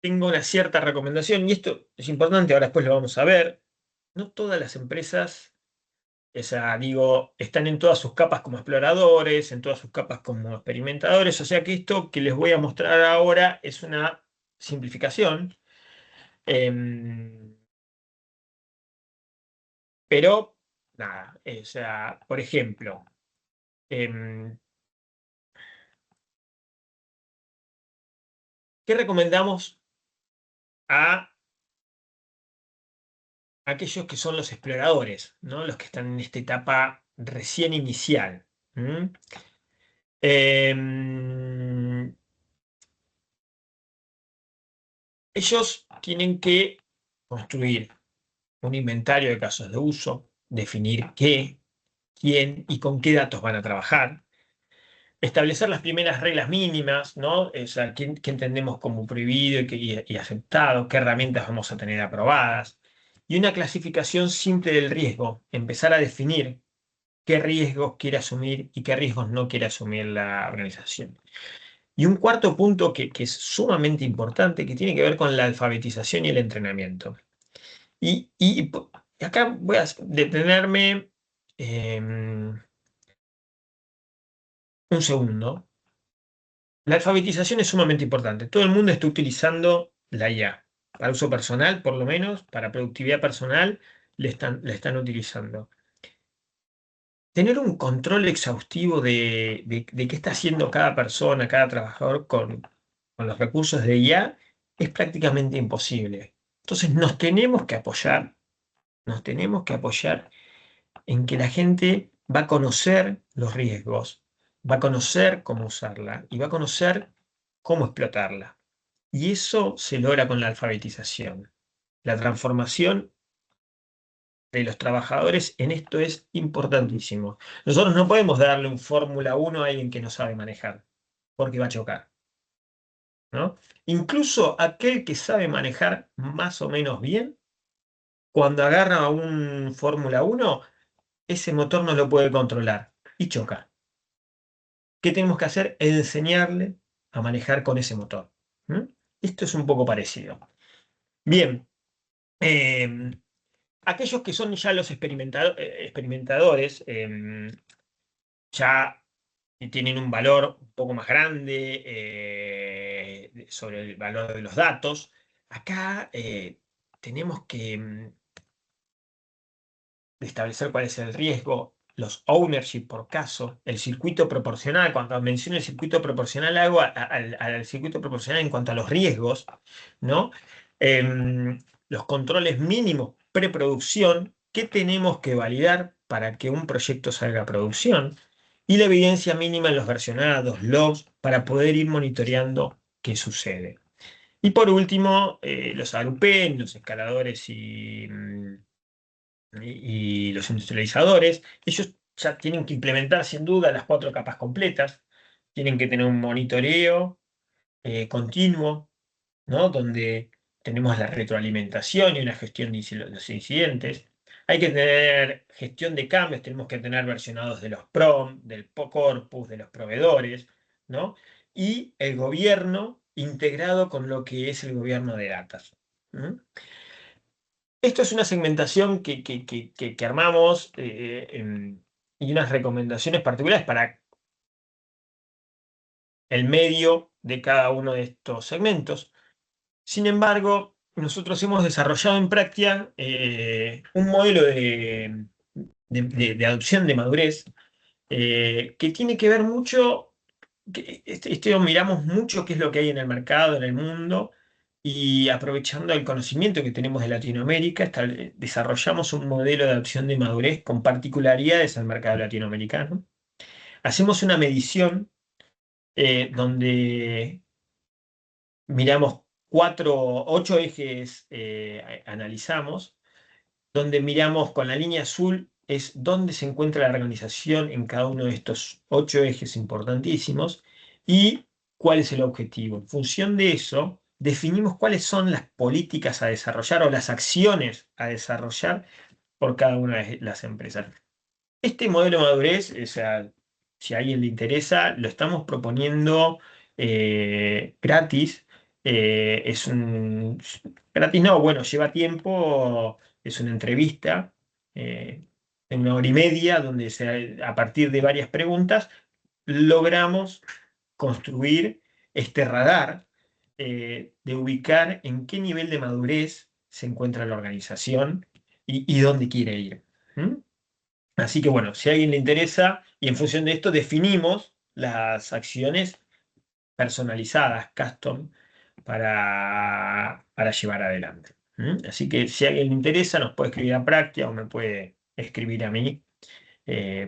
tengo una cierta recomendación, y esto es importante, ahora después lo vamos a ver. No todas las empresas, o sea, digo, están en todas sus capas como exploradores, en todas sus capas como experimentadores, o sea que esto que les voy a mostrar ahora es una simplificación, em, pero nada, o sea, por ejemplo, em, ¿qué recomendamos a aquellos que son los exploradores, ¿no? Los que están en esta etapa recién inicial? ¿Mm? Em, Ellos tienen que construir un inventario de casos de uso, definir qué, quién y con qué datos van a trabajar, establecer las primeras reglas mínimas, ¿no? O sea, qué entendemos como prohibido y aceptado, qué herramientas vamos a tener aprobadas, y una clasificación simple del riesgo, empezar a definir qué riesgos quiere asumir y qué riesgos no quiere asumir la organización. Y un cuarto punto que es sumamente importante, que tiene que ver con la alfabetización y el entrenamiento. Y acá voy a detenerme un segundo. La alfabetización es sumamente importante. Todo el mundo está utilizando la IA. Para uso personal, por lo menos, para productividad personal, le están utilizando. Tener un control exhaustivo de qué está haciendo cada persona, cada trabajador con los recursos de IA es prácticamente imposible. Entonces nos tenemos que apoyar en que la gente va a conocer los riesgos, va a conocer cómo usarla y va a conocer cómo explotarla. Y eso se logra con la alfabetización. La transformación de los trabajadores en esto es importantísimo. Nosotros no podemos darle un Fórmula 1 a alguien que no sabe manejar, porque va a chocar, ¿no? Incluso aquel que sabe manejar más o menos bien, cuando agarra a un Fórmula 1, ese motor no lo puede controlar y choca. ¿Qué tenemos que hacer? Enseñarle a manejar con ese motor. ¿Mm? Esto es un poco parecido. Bien, eh, aquellos que son ya los experimentadores, ya tienen un valor un poco más grande sobre el valor de los datos. Acá tenemos que establecer cuál es el riesgo, los ownership por caso, el circuito proporcional. Cuando menciono el circuito proporcional, hago al circuito proporcional en cuanto a los riesgos, ¿no? Los controles mínimos preproducción, ¿qué tenemos que validar para que un proyecto salga a producción? Y la evidencia mínima en los versionados, logs, para poder ir monitoreando qué sucede. Y por último, los ARUP, los escaladores y los industrializadores, ellos ya tienen que implementar sin duda las 4 capas completas, tienen que tener un monitoreo continuo, ¿no? Donde tenemos la retroalimentación y una gestión de los incidentes. Hay que tener gestión de cambios, tenemos que tener versionados de los PROM, del corpus, de los proveedores, ¿no? Y el gobierno integrado con lo que es el gobierno de datos. ¿Mm? Esto es una segmentación que armamos y unas recomendaciones particulares para el medio de cada uno de estos segmentos. Sin embargo, nosotros hemos desarrollado en práctica un modelo de adopción de madurez que tiene que ver mucho, esto miramos mucho qué es lo que hay en el mercado, en el mundo, y aprovechando el conocimiento que tenemos de Latinoamérica, desarrollamos un modelo de adopción de madurez con particularidades al mercado latinoamericano. Hacemos una medición donde miramos ocho ejes, analizamos, donde miramos con la línea azul es dónde se encuentra la organización en cada uno de estos ocho ejes importantísimos y cuál es el objetivo. En función de eso, definimos cuáles son las políticas a desarrollar o las acciones a desarrollar por cada una de las empresas. Este modelo de madurez, o sea, si a alguien le interesa, lo estamos proponiendo gratis. Gratis no, bueno, lleva tiempo, es una entrevista de 1 hora y media donde a partir de varias preguntas logramos construir este radar de ubicar en qué nivel de madurez se encuentra la organización y dónde quiere ir. ¿Mm? Así que bueno, si a alguien le interesa, y en función de esto definimos las acciones personalizadas, custom, para llevar adelante. ¿Mm? Así que si a alguien le interesa, nos puede escribir a Practia o me puede escribir a mí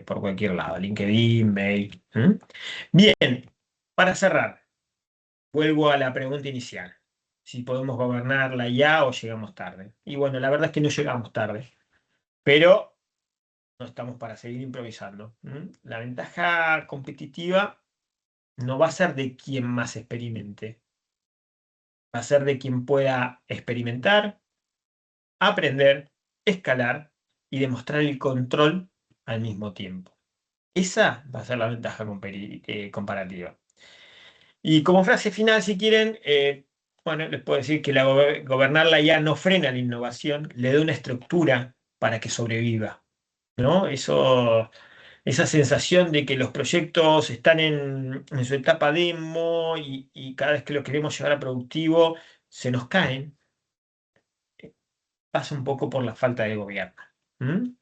por cualquier lado, LinkedIn, mail. ¿Mm? Bien, para cerrar, vuelvo a la pregunta inicial. Si podemos gobernarla ya o llegamos tarde. Y bueno, la verdad es que no llegamos tarde, pero no estamos para seguir improvisando. ¿Mm? La ventaja competitiva no va a ser de quien más experimente, va a ser de quien pueda experimentar, aprender, escalar y demostrar el control al mismo tiempo. Esa va a ser la ventaja comparativa. Y como frase final, si quieren, bueno, les puedo decir que gobernarla ya no frena la innovación, le da una estructura para que sobreviva, ¿no? Esa sensación de que los proyectos están en su etapa demo y cada vez que los queremos llevar a productivo se nos caen, pasa un poco por la falta de gobierno. ¿Mm?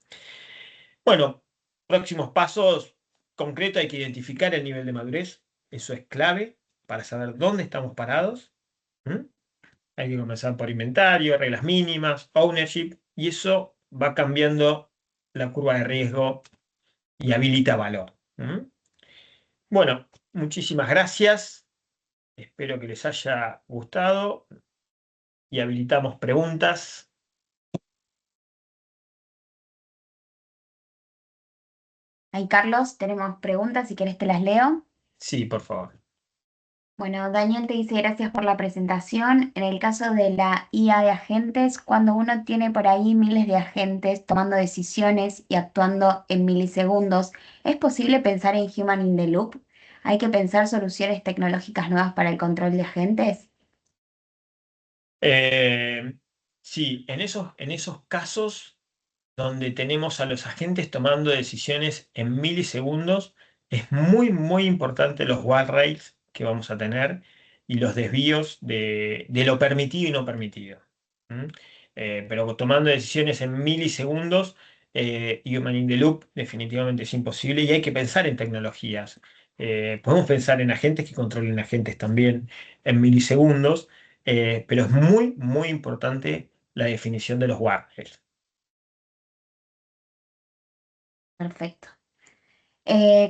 Bueno, próximos pasos concretos, hay que identificar el nivel de madurez, eso es clave para saber dónde estamos parados. ¿Mm? Hay que comenzar por inventario, reglas mínimas, ownership, y eso va cambiando la curva de riesgo y habilita valor. ¿Mm? Bueno, muchísimas gracias. Espero que les haya gustado y habilitamos preguntas. Ahí, Carlos, tenemos preguntas, si querés te las leo. Sí, por favor. Bueno, Daniel te dice gracias por la presentación. En el caso de la IA de agentes, cuando uno tiene por ahí miles de agentes tomando decisiones y actuando en milisegundos, ¿es posible pensar en Human in the Loop? ¿Hay que pensar soluciones tecnológicas nuevas para el control de agentes? Eh, sí, en esos casos donde tenemos a los agentes tomando decisiones en milisegundos, es muy, muy importante los guardrails que vamos a tener y los desvíos de lo permitido y no permitido. ¿Mm? Pero tomando decisiones en milisegundos, Human in the Loop definitivamente es imposible y hay que pensar en tecnologías. Podemos pensar en agentes que controlen agentes también en milisegundos, pero es muy, muy importante la definición de los guardrails. Perfecto.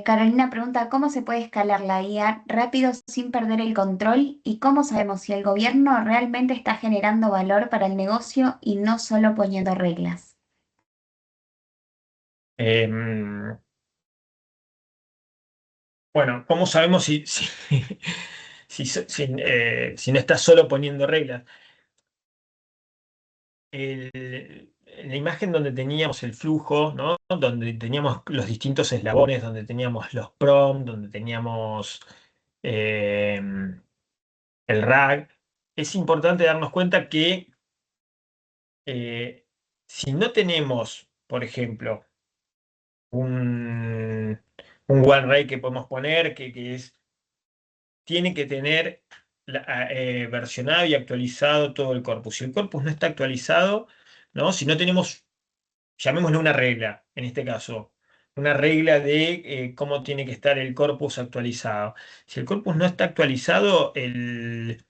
Carolina pregunta, ¿cómo se puede escalar la IA rápido sin perder el control? ¿Y cómo sabemos si el gobierno realmente está generando valor para el negocio y no solo poniendo reglas? Em, bueno, ¿cómo sabemos si no estás solo poniendo reglas? la imagen donde teníamos el flujo, ¿no? Donde teníamos los distintos eslabones, donde teníamos los prompts, donde teníamos eh, el RAG, es importante darnos cuenta que si no tenemos, por ejemplo, un, un OneRay que podemos poner, tiene que tener versionado y actualizado todo el corpus. Si el corpus no está actualizado, ¿no? Si no tenemos, llamémosle una regla, en este caso, una regla de cómo tiene que estar el corpus actualizado. Si el corpus no está actualizado, el,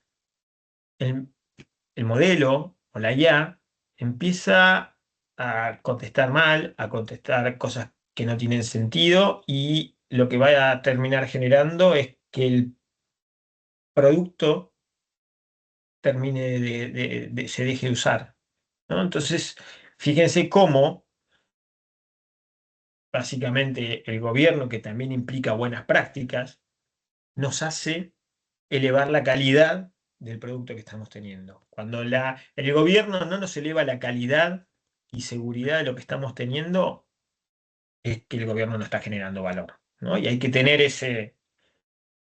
el modelo o la IA empieza a contestar mal, a contestar cosas que no tienen sentido y lo que va a terminar generando es que el producto termine se deje de usar, ¿no? Entonces, fíjense cómo básicamente el gobierno, que también implica buenas prácticas, nos hace elevar la calidad del producto que estamos teniendo. Cuando el gobierno no nos eleva la calidad y seguridad de lo que estamos teniendo, es que el gobierno no está generando valor, ¿no? Y hay que tener ese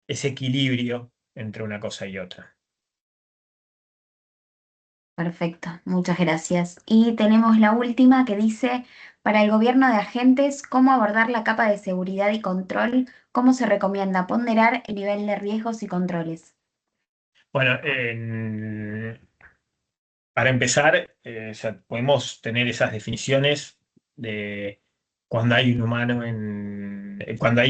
equilibrio entre una cosa y otra. Perfecto, muchas gracias. Y tenemos la última que dice, para el gobierno de agentes, ¿cómo abordar la capa de seguridad y control? ¿Cómo se recomienda ponderar el nivel de riesgos y controles? Bueno, para empezar, o sea, podemos tener esas definiciones de cuando hay un humano cuando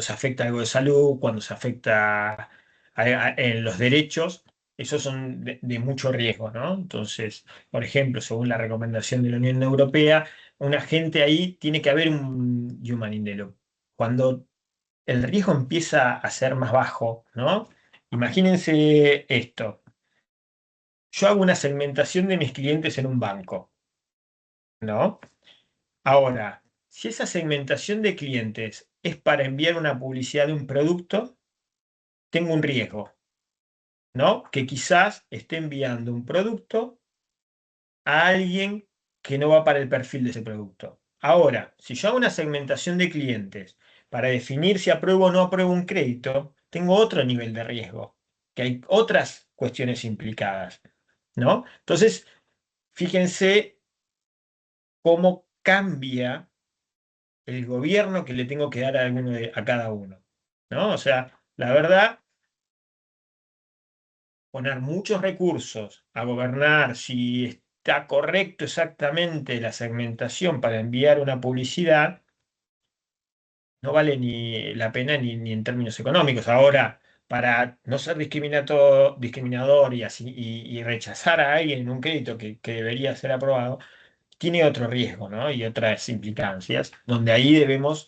se afecta algo de salud, cuando se afecta en los derechos, esos son de mucho riesgo, ¿no? Entonces, por ejemplo, según la recomendación de la Unión Europea, un agente ahí tiene que haber un human in the loop. Cuando el riesgo empieza a ser más bajo, ¿no? Imagínense esto. Yo hago una segmentación de mis clientes en un banco, ¿no? Ahora, si esa segmentación de clientes es para enviar una publicidad de un producto, tengo un riesgo, ¿no? Que quizás esté enviando un producto a alguien que no va para el perfil de ese producto. Ahora, si yo hago una segmentación de clientes para definir si apruebo o no apruebo un crédito, tengo otro nivel de riesgo, que hay otras cuestiones implicadas, ¿no? Entonces, fíjense cómo cambia el gobierno que le tengo que dar a cada uno, ¿no? O sea, la verdad, poner muchos recursos a gobernar si está correcto exactamente la segmentación para enviar una publicidad, no vale ni la pena ni en términos económicos. Ahora, para no ser discriminador y rechazar a alguien en un crédito que debería ser aprobado, tiene otro riesgo, ¿no? Y otras implicancias, donde ahí debemos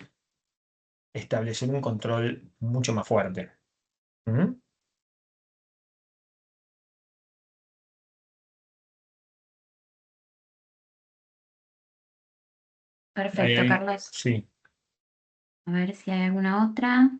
establecer un control mucho más fuerte. ¿Mm? Perfecto, Carlos. Sí. A ver si hay alguna otra.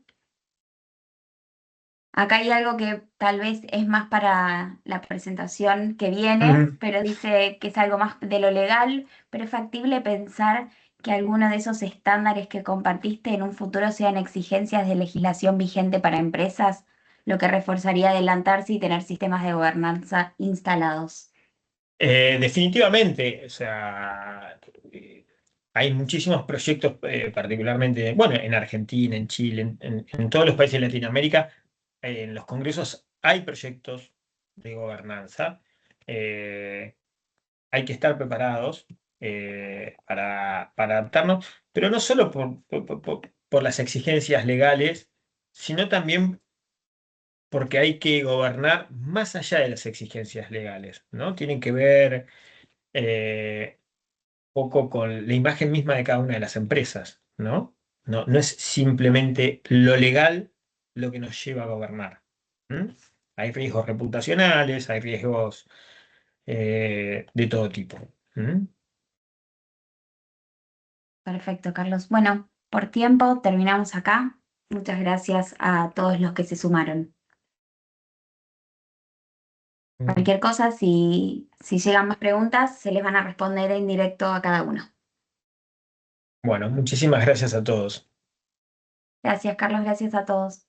Acá hay algo que tal vez es más para la presentación que viene, Ujú. pero dice que es algo más de lo legal, pero es factible pensar que alguno de esos estándares que compartiste en un futuro sean exigencias de legislación vigente para empresas, lo que reforzaría adelantarse y tener sistemas de gobernanza instalados. Definitivamente, o sea, hay muchísimos proyectos, particularmente, bueno, en Argentina, en Chile, en todos los países de Latinoamérica, en los congresos hay proyectos de gobernanza. Eh, Hay que estar preparados para adaptarnos, pero no solo por las exigencias legales, sino también porque hay que gobernar más allá de las exigencias legales, ¿no? Tienen que ver eh, poco con la imagen misma de cada una de las empresas, ¿no? No es simplemente lo legal lo que nos lleva a gobernar. ¿M? Hay riesgos reputacionales, hay riesgos de todo tipo. ¿M? Perfecto, Carlos. Bueno, por tiempo terminamos acá. Muchas gracias a todos los que se sumaron. Cualquier cosa, si llegan más preguntas, se les van a responder en directo a cada uno. Bueno, muchísimas gracias a todos. Gracias, Carlos, gracias a todos.